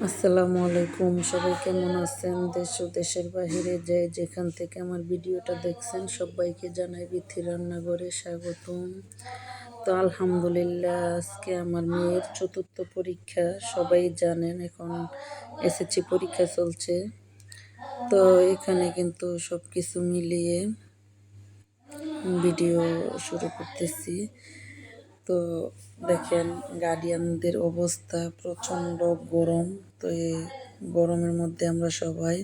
আসসালামু আলাইকুম, সবাই কেমন আছেন? দেশ ও দেশের বাহিরে যে যেখান থেকে আমার ভিডিওটা দেখছেন সবাইকে জানাই বিথি রান্নাঘরে স্বাগতম। তো আলহামদুলিল্লাহ, আজকে আমার মেয়ের চতুর্থ পরীক্ষা, সবাই জানেন এখন এসএসসি পরীক্ষা চলছে। তো এখানে কিন্তু সব কিছু মিলিয়ে ভিডিও শুরু করতেছি। তো দেখেন গার্ডিয়ানদের অবস্থা, প্রচণ্ড গরম। তো এই গরমের মধ্যে আমরা সবাই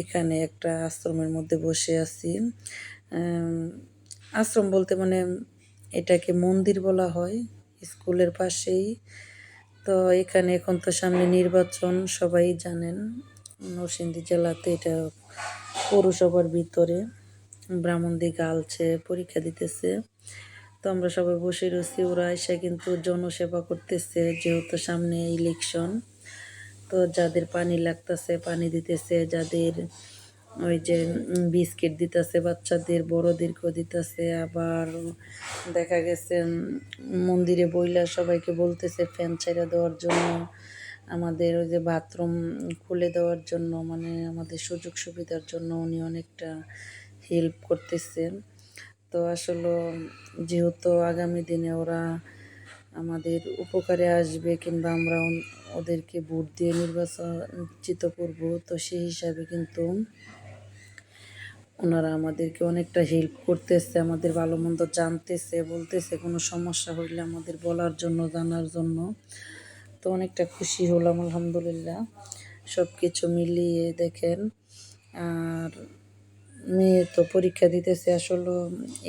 এখানে একটা আশ্রমের মধ্যে বসে আছি। আশ্রম বলতে মানে এটাকে মন্দির বলা হয়, স্কুলের পাশেই। তো এখানে এখন তো সামনে নির্বাচন, সবাই জানেন নরসিংদী জেলাতে, এটা পৌরসভার ভিতরে ব্রাহ্মণদি গার্লসে পরীক্ষা দিতেছে। তো আমরা সবাই বসে রয়েছি, ওরা এসে কিন্তু জনসেবা করতেছে, যেহেতু সামনে ইলেকশন। তো যাদের পানি লাগতেছে পানি দিতেছে, যাদের ওই যে বিস্কিট দিতেছে বাচ্চাদের, বড়দেরকেও দিতেছে। আবার দেখা গেছে মন্দিরে বইলা সবাইকে বলতেছে ফ্যান ছেড়ে দেওয়ার জন্য, আমাদের ওই যে বাথরুম খুলে দেওয়ার জন্য, মানে আমাদের সুযোগ সুবিধার জন্য উনি অনেকটা হেল্প করতেছেন। তো আসলে যেহেতু আগামী দিনে ওরা আমাদের উপকারে আসবে, কিংবা আমরা ওদেরকে ভোট দিয়ে নির্বাচিত করব, তো সেই হিসাবে কিন্তু ওনারা আমাদেরকে অনেকটা হেল্প করতেছে, আমাদের ভালো মন্দ জানতেছে, বলতেছে কোনো সমস্যা হইলে আমাদের বলার জন্য, জানার জন্য। তো অনেকটা খুশি হলাম আলহামদুলিল্লাহ। সব কিছু মিলিয়ে দেখেন। আর মেয়ে তো পরীক্ষা দিতেছে, আসলে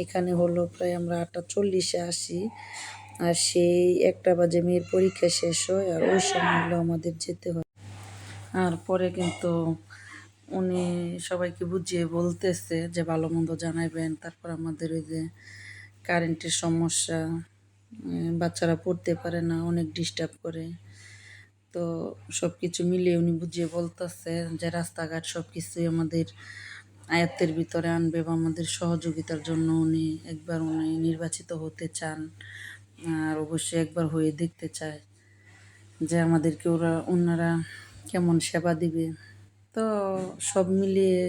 এখানে হলো প্রায় আমরা 8:40-এ আসি, আর সেই 1টা বাজে মেয়ের পরীক্ষা শেষ হয়, আর ওই সময় হলো আমাদের যেতে হয়। আর পরে কিন্তু উনি সবাইকে বুঝিয়ে বলতেছে যে ভালো মন্দ জানাইবেন। তারপর আমাদের ওই যে কারেন্টের সমস্যা, বাচ্চারা পড়তে পারে না, অনেক ডিস্টার্ব করে। তো সব কিছু মিলিয়ে উনি বুঝিয়ে বলতেছে যে রাস্তাঘাট সব কিছুই আমাদের আয়ত্তের ভিতরে আনবে, বা আমাদের সহযোগিতার জন্য উনি নির্বাচিত হতে চান, আর অবশ্যই একবার হয়ে দেখতে চায় যে আমাদেরকে ওনারা কেমন সেবা দিবে। তো সব মিলিয়ে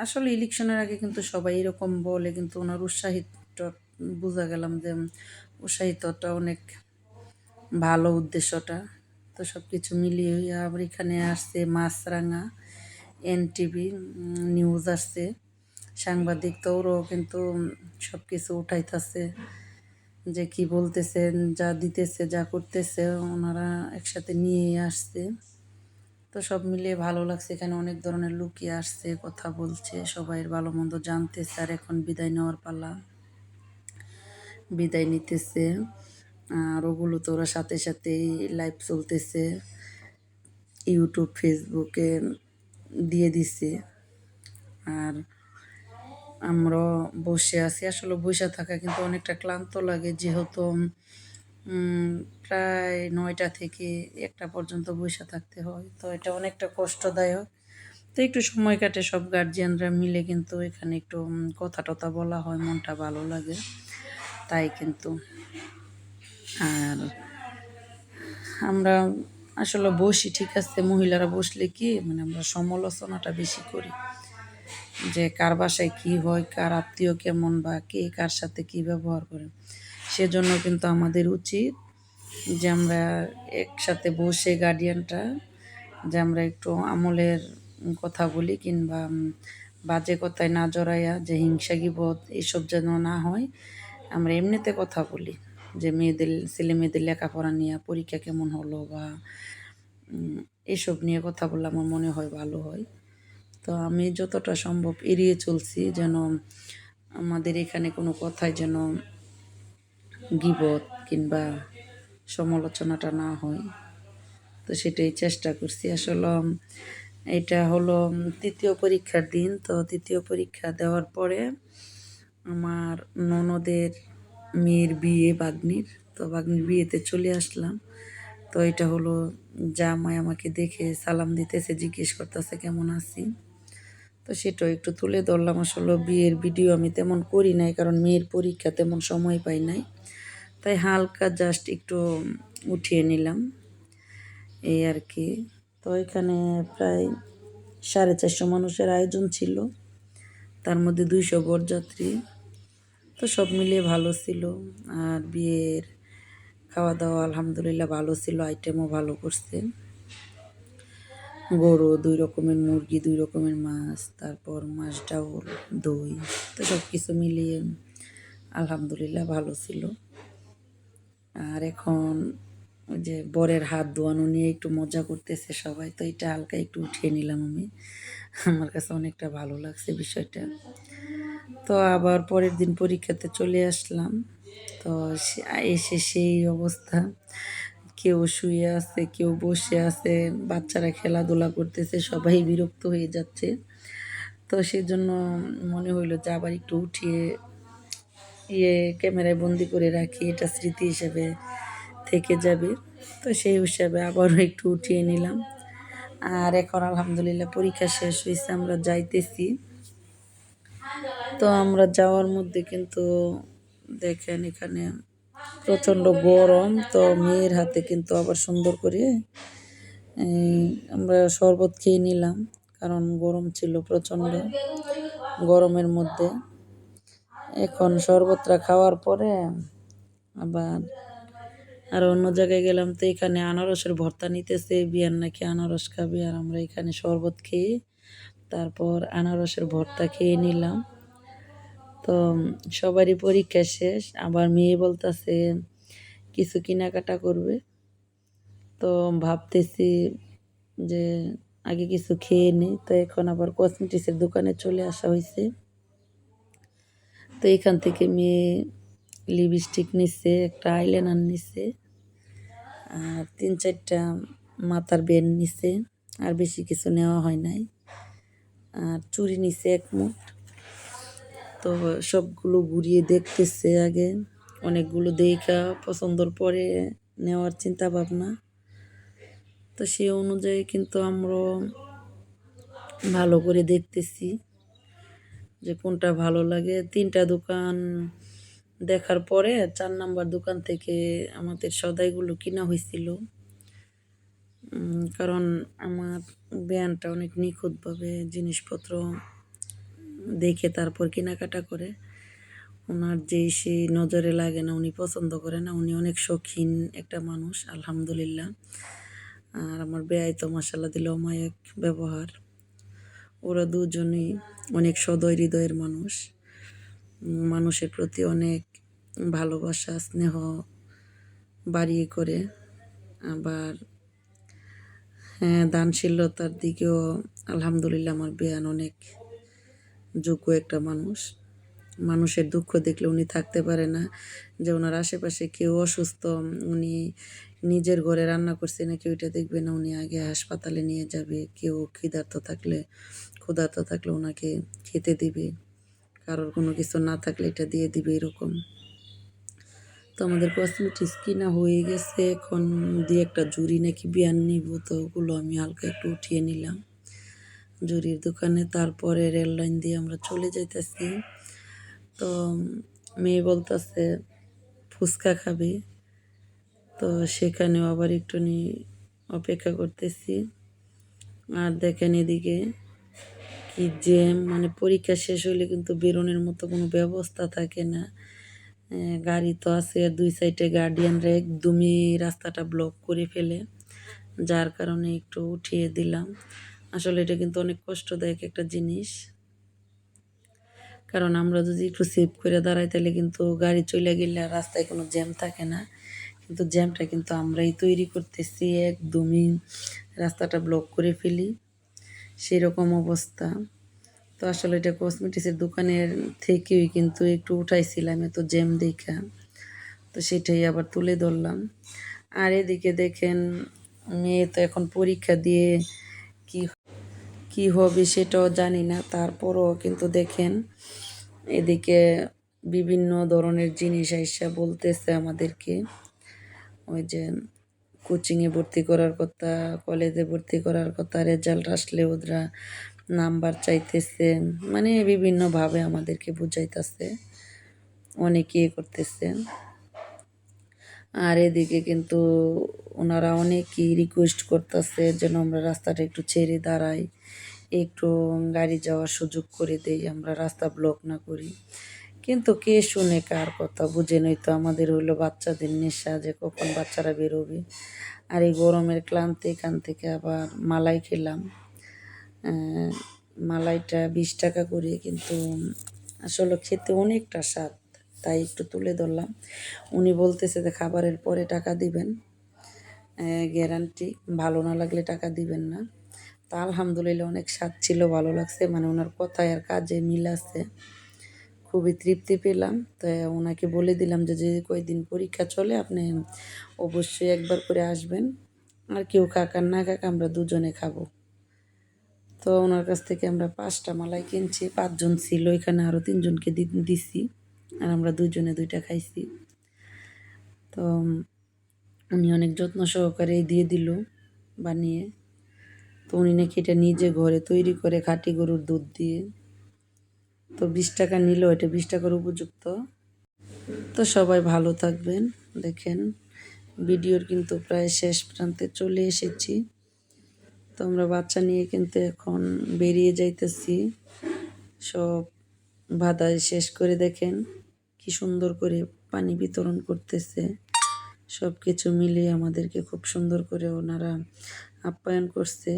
আসলে ইলেকশনের আগে কিন্তু সবাই এরকম বলে, কিন্তু ওনার উৎসাহিত বোঝা গেলাম যে উৎসাহিতটা অনেক ভালো উদ্দেশ্যটা। তো সব কিছু মিলিয়ে আবার এখানে আসছে মাছরাঙা এনটিভি নিউজ আসছে, সাংবাদিক, তো ওরাও কিন্তু সব কিছু উঠাইতেছে যে কি বলতেছেন, যা দিতেছে, যা করতেছে ওনারা একসাথে নিয়েই আসছে। তো সব মিলিয়ে ভালো লাগছে, এখানে অনেক ধরনের লোকই আসছে, কথা বলছে, সবাইয়ের ভালো মন্দ জানতেছে। আর এখন বিদায় নেওয়ার পালা, বিদায় নিতেছে। আর ওগুলো তো ওরা সাথে সাথেই লাইভ চলতেছে, ইউটিউব ফেসবুকে দিয়ে দিছে। আর আমরা বসে আছি, আসলে বসে থাকা কিন্তু অনেকটা ক্লান্ত লাগে, যেহেতু প্রায় 9টা থেকে 1টা পর্যন্ত বসে থাকতে হয়। তো এটা অনেকটা কষ্টদায়ক। তো একটু সময় কাটে, সব গার্জিয়ানরা মিলে কিন্তু এখানে একটু কথা টথা বলা হয়, মনটা ভালো লাগে তাই কিন্তু। আর আমরা আসলে বসি, ঠিক আছে, মহিলারা বসলে কি মানে আমরা সমালোচনাটা বেশি করি, যে কার বাসায় কী হয়, কার আত্মীয় কেমন, বা কে কার সাথে কী ব্যবহার করে। সেজন্য কিন্তু আমাদের উচিত যে আমরা একসাথে বসে গার্ডিয়ানটা, যে আমরা একটু আমলের কথা বলি, কিংবা বাজে কথায় না জড়াইয়া, যে হিংসা গিবত এইসব যেন না হয়। আমরা এমনিতে কথা বলি যে ছেলে মেয়েদের লেখাপড়া নিয়ে, পরীক্ষা কেমন হলো, বা এসব নিয়ে কথা বললে আমার মনে হয় ভালো হয়। তো আমি যতটা সম্ভব এড়িয়ে চলছি, যেন আমাদের এখানে কোনো কথায় যেন গীবত কিংবা সমালোচনাটা না হয়। তো সেটাই চেষ্টা করছি। আসলে এটা হলো 3য় পরীক্ষার দিন। তো 3য় পরীক্ষা দেওয়ার পরে আমার ননদের মেয়ের বিয়ে, বাগ্নির, তো বাগ্নির বিয়েতে চলে আসলাম। তো এটা হলো জামাই আমাকে দেখে সালাম দিতেছে, জিজ্ঞেস করতেছে কেমন আছি। তো সেটাও একটু তুলে ধরলাম। আসলে বিয়ের ভিডিও আমি তেমন করি নাই, কারণ মেয়ের পরীক্ষা, তেমন সময় পাই নাই, তাই হালকা জাস্ট একটু উঠিয়ে নিলাম। এই আর কি। তো এখানে প্রায় 450 মানুষের আয়োজন ছিল, তার মধ্যে 200 বরযাত্রী। তো সব মিলিয়ে ভালো ছিল। আর বিয়ের খাওয়া দাওয়া আলহামদুলিল্লাহ ভালো ছিল, আইটেমও ভালো করছে। গরু 2 রকমের, মুরগি 2 রকমের, মাছ, তারপর মাছ ডাউল, দই। তো সব কিছু মিলিয়ে আলহামদুলিল্লাহ ভালো ছিল। আর এখন ওই যে বরের হাত ধোয়ানো নিয়ে একটু মজা করতেছে সবাই, তো এটা হালকা একটু উঠিয়ে নিলাম আমি। আমার কাছে অনেকটা ভালো লাগছে বিষয়টা। তো আবার পরের দিন পরীক্ষাতে চলে আসলাম। তো এসে সেই অবস্থা, কেউ শুয়ে আছে, কেউ বসে আছে, বাচ্চারা খেলাধুলা করতেছে, সবাই বিরক্ত হয়ে যাচ্ছে। তো সেই জন্য মনে হইলো যে আবার একটু উঠিয়ে ক্যামেরায় বন্দি করে রাখি, এটা স্মৃতি হিসেবে থেকে যাবে। তো সেই হিসাবে আবারও একটু উঠিয়ে নিলাম। আর এখন আলহামদুলিল্লাহ পরীক্ষা শেষ হয়েছে, আমরা যাইতেছি। তো আমরা যাওয়ার মধ্যে কিন্তু দেখেন এখানে প্রচণ্ড গরম। তো মেয়ের হাতে কিন্তু আবার সুন্দর করে আমরা শরবত খেয়ে নিলাম, কারণ গরম ছিল প্রচণ্ড। গরমের মধ্যে এখন শরবতটা খাওয়ার পরে আবার আর অন্য জায়গায় গেলাম, তো এখানে আনারসের ভর্তা নিতেছে, বিয়ার নাকি আনারস খাবে। আর আমরা এখানে শরবত খেয়ে তারপর আনারসের ভর্তা খেয়ে নিলাম। তো সবারই পরীক্ষা শেষ, আবার মেয়ে বলতেছে কিছু কেনাকাটা করবে। তো ভাবতেছি যে আগে কিছু খেয়ে নিই। তো এখন আবার কসমেটিক্সের দোকানে চলে আসা হয়েছে। তো এখান থেকে মেয়ে লিপস্টিক নিচ্ছে, একটা আইলাইনার নিচ্ছে, আর 3-4টা মাথার ব্যান্ড নিচ্ছে। আর বেশি কিছু নেওয়া হয় নাই। আর চুড়ি নিচ্ছে 1 মুঠ। তো সবগুলো ঘুরিয়ে দেখতেছে আগে, অনেকগুলো দেখা পছন্দর পরে নেওয়ার চিন্তা ভাবনা। তো সেই অনুযায়ী কিন্তু আমরা ভালো করে দেখতেছি যে কোনটা ভালো লাগে। 3টা দোকান দেখার পরে 4 নাম্বার দোকান থেকে আমাদের সদাইগুলো কিনা হয়েছিল। কারণ আমার বেয়ানটা অনেক নিখুঁতভাবে জিনিসপত্র দেখে তারপর কেনাকাটা করে। ওনার যেই সেই নজরে লাগে না, উনি পছন্দ করে না। উনি অনেক শৌখিন একটা মানুষ আলহামদুলিল্লাহ। আর আমার বেয়াই তো মাশাআল্লাহ দিল অমায়িক ব্যবহার। ওরা দুজনেই অনেক সদয় হৃদয়ের মানুষ, মানুষের প্রতি অনেক ভালোবাসা স্নেহ বাড়িয়ে করে। আবার হ্যাঁ, দানশীলতার দিকেও আলহামদুলিল্লাহ আমার বেয়ান অনেক যোগ্য একটা মানুষ। মানুষের দুঃখ দেখলে উনি থাকতে পারে না। যে ওনার আশেপাশে কেউ অসুস্থ, উনি নিজের ঘরে রান্না করছে নাকি ওইটা দেখবে না, উনি আগে হাসপাতালে নিয়ে যাবে। কেউ ক্ষুধার্ত থাকলে ওনাকে খেতে দিবে, কারোর কোনো কিছু না থাকলে এটা দিয়ে দিবে, এরকম। তো আমাদের কসমেটিক্স কিনা হয়ে গেছে, এখন দিয়ে একটা জুড়ি নাকি বিয়ান নিব, তো ওগুলো আমি হালকা একটু উঠিয়ে নিলাম জুড়ির দোকানে। তারপরে রেল লাইন দিয়ে আমরা চলে যাইতেছি। তো মেয়ে বলতেছে ফুচকা খাবে, তো সেখানেও আবার একটু অপেক্ষা করতেছি। আর দেখেন এদিকে কি জ্যাম, মানে পরীক্ষা শেষ হইলে কিন্তু বেরোনোর মতো কোনো ব্যবস্থা থাকে না। গাড়ি তো আছে, আর 2 সাইডে গার্ডিয়ানরা একদমই রাস্তাটা ব্লক করে ফেলে, যার কারণে একটু উঠিয়ে দিলাম। আসলে এটা কিন্তু অনেক কষ্টদায়ক একটা জিনিস, কারণ আমরা যদি একটু সেভ করে দাঁড়াই তাহলে কিন্তু গাড়ি চলে গেলে আর রাস্তায় কোনো জ্যাম থাকে না। কিন্তু জ্যামটা কিন্তু আমরাই তৈরি করতেছি, একদমই রাস্তাটা ব্লক করে ফেলি, সেরকম অবস্থা। তো আসলে এটা কসমেটিক্সের দোকানের থেকেই কিন্তু একটু উঠাইছিলাম এত জ্যাম দেখা, তো সেটাই আবার তুলে ধরলাম। আর এদিকে দেখেন মেয়ে তো এখন পরীক্ষা দিয়ে কি কি হবে সেটাও জানি না, তারপরও কিন্তু দেখেন এদিকে বিভিন্ন ধরনের জিনিস আইসা বলতেছে আমাদেরকে। ওই যে কোচিংয়ে ভর্তি করার কথা, কলেজে ভর্তি করার কথা, রেজাল্ট আসলে ওরা নাম্বার চাইতেছে, মানে বিভিন্নভাবে আমাদেরকে বুঝাইতেছে, অনেকে করতেছে। আর এদিকে কিন্তু ওনারা অনেকই রিকোয়েস্ট করতেছে যেন আমরা রাস্তাটা একটু ছেড়ে দাঁড়াই, একটু গাড়ি যাওয়ার সুযোগ করে দেই, আমরা রাস্তা ব্লক না করি। কিন্তু কে শুনে কার কথা? বুঝেনই তো, আমাদের হইলো বাচ্চাদের নেশা যে কখন বাচ্চারা বেরোবে। আর এই গরমের ক্লান্তি, এখান থেকে আবার মালাই খেলাম। মালাইটা 20 টাকা করে, কিন্তু আসলে খেতে অনেকটা স্বাদ, তাই একটু তুলে ধরলাম। উনি বলতেছে যে খাবারের পরে টাকা দিবেন, গ্যারান্টি, ভালো না লাগলে টাকা দিবেন না। তা আলহামদুলিল্লাহ অনেক স্বাদ ছিল, ভালো লাগছে, মানে ওনার কথায় আর কাজে মিল আছে, খুবই তৃপ্তি পেলাম। তো ওনাকে বলে দিলাম যে যে কয়দিন পরীক্ষা চলে আপনি অবশ্যই একবার করে আসবেন, আর কেউ খাক আর না খাক আমরা দুজনে খাবো। তো ওনার কাছ থেকে আমরা 5টা মালাই কিনছি, 5জন ছিল, এখানে আরও 3জনকে দিছি, আর আমরা 2জনে 2টা খাইছি। তো উনি অনেক যত্ন সহকারে দিয়ে দিল বানিয়ে। তো উনি নাকি এটা নিজে ঘরে তৈরি করে খাঁটি গরুর দুধ দিয়ে। তো 20 টাকা নিল, এটা 20 টাকার উপযুক্ত। তো সবাই ভালো থাকবেন। দেখেন ভিডিওর কিন্তু প্রায় শেষ প্রান্তে চলে এসেছি। তো আমরা বাচ্চা নিয়ে কিন্তু এখন বেরিয়ে যাইতেছি। সব বাধাই শেষ করে দেখেন কি সুন্দর করে পানি বিতরণ করতেছে। সব কিছু মিলিয়ে আমাদেরকে খুব সুন্দর করে ওনারা আপ্যায়ন করছে,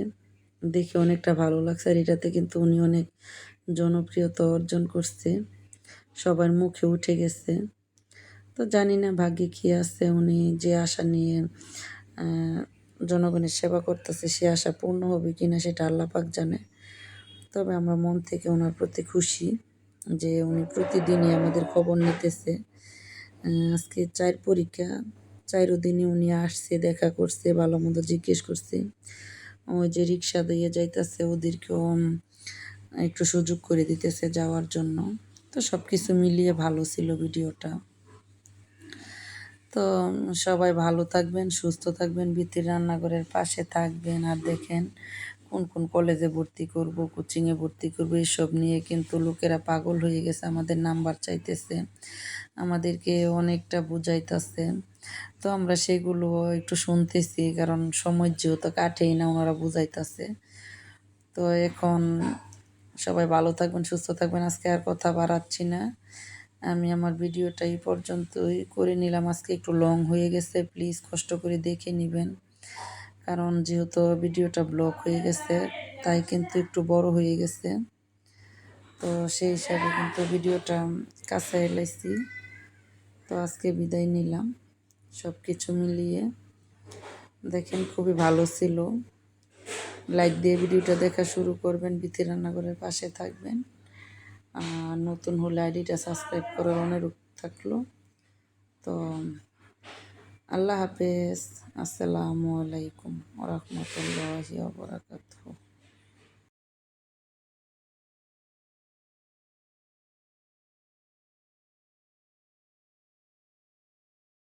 দেখে অনেকটা ভালো লাগছে। আর এটাতে কিন্তু উনি অনেক জনপ্রিয়তা অর্জন করছে, সবার মুখে উঠে গেছে। তো জানি না ভাগ্যে কী আছে, উনি যে আশা নিয়ে জনগণের সেবা করতেছে সে আশা পূর্ণ হবে কিনা সেটা আল্লাহ পাক জানে। তবে আমরা মন থেকে ওনার প্রতি খুশি যে উনি প্রতিদিনই আমাদের খবর নিতেছে। আজকে 4 পরীক্ষা, 4 দিনই উনি আসছে, দেখা করছে, ভালো মন্দ জিজ্ঞেস করছে। ওই যে রিক্সা দিয়ে যাইতেছে ওদেরকেও একটু সুযোগ করে দিতেছে যাওয়ার জন্য। তো সব কিছু মিলিয়ে ভালো ছিল ভিডিওটা। তো সবাই ভালো থাকবেন, সুস্থ থাকবেন, বৃত্তির রান্নাঘরের পাশে থাকবেন। আর দেখেন কোন কোন কলেজে ভর্তি করব, কোচিংয়ে ভর্তি করব, এসব নিয়ে কিন্তু লোকেরা পাগল হয়ে গেছে, আমাদের নাম্বার চাইতেছে, আমাদেরকে অনেকটা বুঝাইতেছে। তো আমরা সেগুলো একটু শুনতেছি, কারণ সময় যেহেতু কাটেই না, ওনারা বুঝাইতেছে। তো এখন সবাই ভালো থাকবেন, সুস্থ থাকবেন। আজকে আর কথা বাড়াচ্ছি না, আমি আমার ভিডিওটা এই পর্যন্তই করে নিলাম। আজকে একটু লং হয়ে গেছে, প্লিজ কষ্ট করে দেখে নেবেন, কারণ যেহেতু ভিডিওটা ব্লক হয়ে গেছে তাই কিন্তু একটু বড় হয়ে গেছে। তো সেই হিসাবে কিন্তু ভিডিওটা কাছে এলাইছি। তো আজকে বিদায় নিলাম। সব কিছু মিলিয়ে দেখেন খুবই ভালো ছিল। লাইক দিয়ে ভিডিওটা দেখা শুরু করবেন, বৃত্তি রান্নাঘরের পাশে থাকবেন। আর নতুন হলে আইডিটা সাবস্ক্রাইব করার অনুরোধ থাকলো। তো আল্লাহ হাফেজ, আসসালামু আলাইকুম ওয়া রাহমাতুল্লাহি ওয়া বারাকাতুহু।